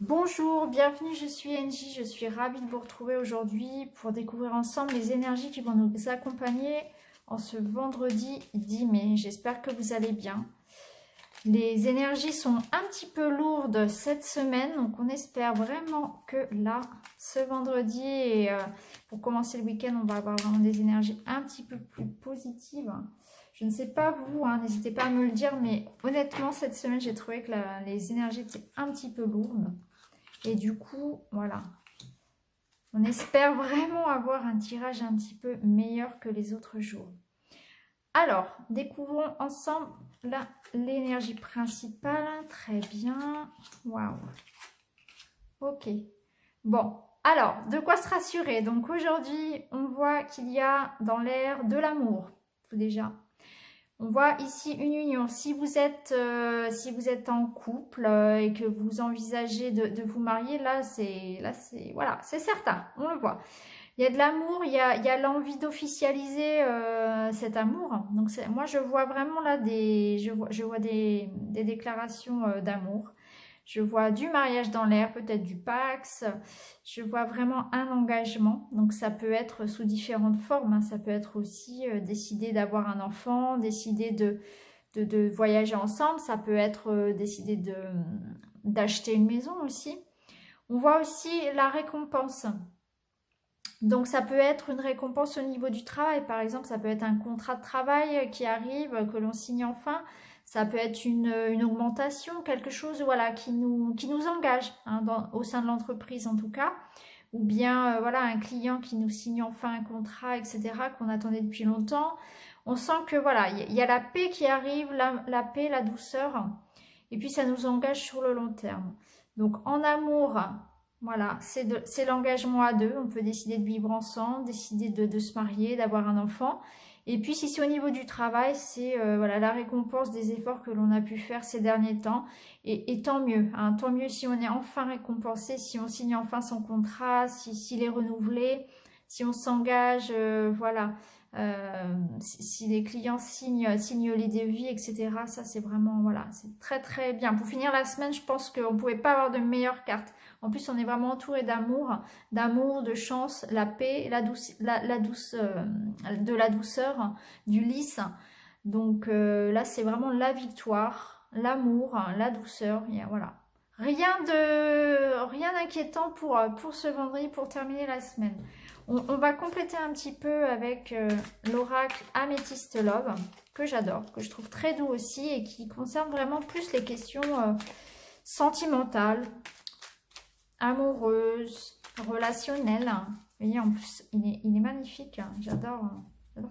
Bonjour, bienvenue, je suis Angie, je suis ravie de vous retrouver aujourd'hui pour découvrir ensemble les énergies qui vont nous accompagner en ce vendredi 10 mai. J'espère que vous allez bien. Les énergies sont un petit peu lourdes cette semaine, donc on espère vraiment que là, ce vendredi et pour commencer le week-end, on va avoir vraiment des énergies un petit peu plus positives. Je ne sais pas vous, hein, n'hésitez pas à me le dire, mais honnêtement, cette semaine, j'ai trouvé que les énergies étaient un petit peu lourdes. Et du coup, voilà, on espère vraiment avoir un tirage un petit peu meilleur que les autres jours. Alors, découvrons ensemble l'énergie principale. Très bien. Waouh. Ok. Bon, alors, de quoi se rassurer? Donc aujourd'hui, on voit qu'il y a dans l'air de l'amour, tout déjà. On voit ici une union. Si vous êtes en couple et que vous envisagez de vous marier, là c'est voilà, c'est certain, on le voit. Il y a de l'amour, il y a l'envie d'officialiser cet amour. Donc moi je vois vraiment là je vois des déclarations d'amour. Je vois du mariage dans l'air, peut-être du Pax. Je vois vraiment un engagement. Donc ça peut être sous différentes formes, hein. Ça peut être aussi décider d'avoir un enfant, décider de voyager ensemble. Ça peut être décider d'acheter une maison aussi. On voit aussi la récompense. Donc ça peut être une récompense au niveau du travail. Par exemple, ça peut être un contrat de travail qui arrive, que l'on signe enfin. Ça peut être une augmentation, quelque chose voilà, qui nous engage hein, au sein de l'entreprise en tout cas. Ou bien voilà, un client qui nous signe enfin un contrat, etc. qu'on attendait depuis longtemps. On sent que voilà, il y a la paix qui arrive, la paix, la douceur. Et puis ça nous engage sur le long terme. Donc en amour, voilà, c'est l'engagement à deux. On peut décider de vivre ensemble, décider de se marier, d'avoir un enfant. Et puis si c'est au niveau du travail, c'est voilà, la récompense des efforts que l'on a pu faire ces derniers temps. Et tant mieux, hein, tant mieux si on est enfin récompensé, si on signe enfin son contrat, s'il est renouvelé, si on s'engage, voilà. Si les clients signent les devis, etc. Ça, c'est vraiment, voilà, c'est très très bien. Pour finir la semaine, je pense qu'on ne pouvait pas avoir de meilleure carte. En plus, on est vraiment entouré d'amour, de chance, la paix, de la douceur, du lys. Donc là, c'est vraiment la victoire, l'amour, la douceur. Et voilà. Rien d'inquiétant pour ce vendredi, pour terminer la semaine. On va compléter un petit peu avec l'oracle Amethyst Love, que j'adore, que je trouve très doux aussi et qui concerne vraiment plus les questions sentimentales, amoureuses, relationnelles. Vous voyez, en plus, il est magnifique. Hein. J'adore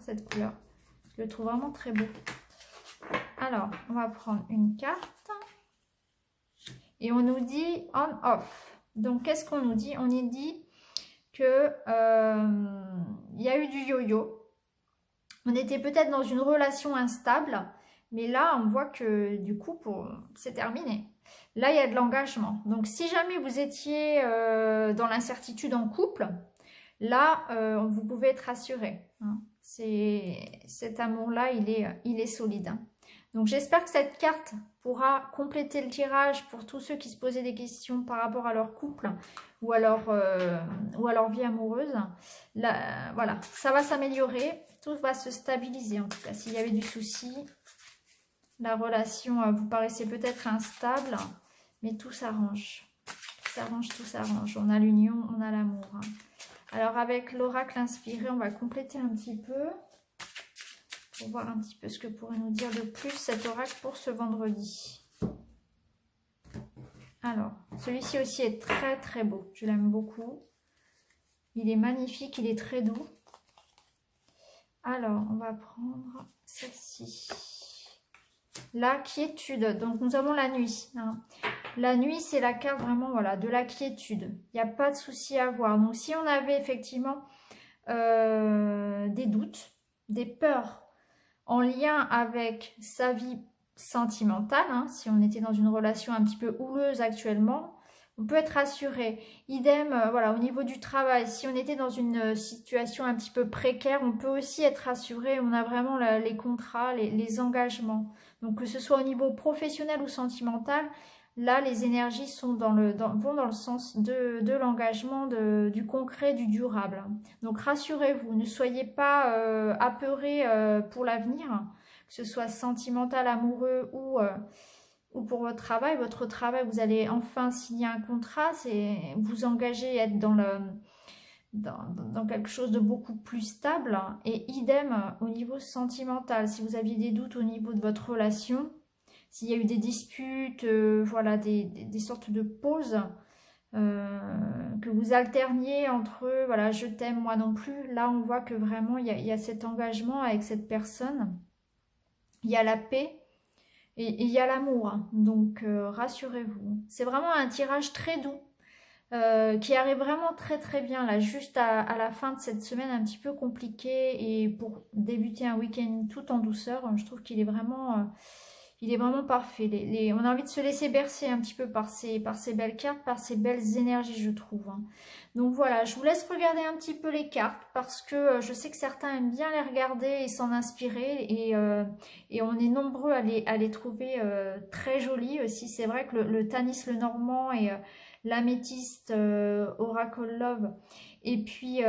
cette couleur. Je le trouve vraiment très beau. Alors, on va prendre une carte. Et on nous dit on-off. Donc, qu'est-ce qu'on nous dit? On nous dit que il y a eu du yo-yo. On était peut-être dans une relation instable, mais là, on voit que du coup, c'est terminé. Là, il y a de l'engagement. Donc, si jamais vous étiez dans l'incertitude en couple, là, vous pouvez être rassuré. Hein. Cet amour-là, il est solide. Hein. Donc, j'espère que cette carte pourra compléter le tirage pour tous ceux qui se posaient des questions par rapport à leur couple ou à leur vie amoureuse. Là, voilà, ça va s'améliorer, tout va se stabiliser en tout cas. S'il y avait du souci, la relation vous paraissait peut-être instable, mais tout s'arrange. Tout s'arrange. On a l'union, on a l'amour. Hein. Alors avec l'oracle inspiré, on va compléter un petit peu pour voir un petit peu ce que pourrait nous dire de plus cet oracle pour ce vendredi. Alors, celui-ci aussi est très très beau. Je l'aime beaucoup. Il est magnifique, il est très doux. Alors, on va prendre celle-ci. La quiétude. Donc, nous avons la nuit. Hein. La nuit, c'est la carte vraiment voilà, de la quiétude. Il n'y a pas de souci à avoir. Donc, si on avait effectivement des doutes, des peurs en lien avec sa vie sentimentale, hein, si on était dans une relation un petit peu houleuse actuellement, on peut être rassuré. Idem, voilà, au niveau du travail, si on était dans une situation un petit peu précaire, on peut aussi être rassuré. On a vraiment les contrats, les engagements. Donc que ce soit au niveau professionnel ou sentimental, Là, les énergies sont vont dans le sens de l'engagement, du concret, du durable. Donc rassurez-vous, ne soyez pas apeurés pour l'avenir, que ce soit sentimental, amoureux ou pour votre travail. Votre travail, vous allez enfin signer un contrat, c'est vous engager à être dans quelque chose de beaucoup plus stable. Et idem au niveau sentimental, si vous aviez des doutes au niveau de votre relation, s'il y a eu des disputes, voilà, des sortes de pauses, que vous alterniez entre voilà, je t'aime, moi non plus. Là, on voit que vraiment, il y a cet engagement avec cette personne. Il y a la paix et il y a l'amour. Donc, rassurez-vous. C'est vraiment un tirage très doux. Qui arrive vraiment très très bien là, juste à la fin de cette semaine un petit peu compliquée et pour débuter un week-end tout en douceur, je trouve qu'il est il est vraiment parfait. On a envie de se laisser bercer un petit peu par ces belles cartes, par ces belles énergies, je trouve, hein. Donc voilà, je vous laisse regarder un petit peu les cartes parce que je sais que certains aiment bien les regarder et s'en inspirer et on est nombreux à les trouver très jolies aussi. C'est vrai que le Tanis le Normand et l'améthyste Oracle Love et puis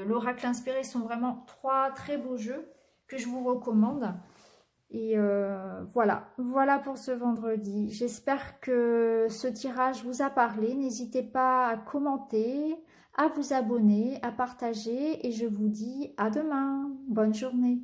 l'Oracle Inspiré sont vraiment trois très beaux jeux que je vous recommande. Et voilà pour ce vendredi. J'espère que ce tirage vous a parlé. N'hésitez pas à commenter, à vous abonner, à partager et je vous dis à demain. Bonne journée.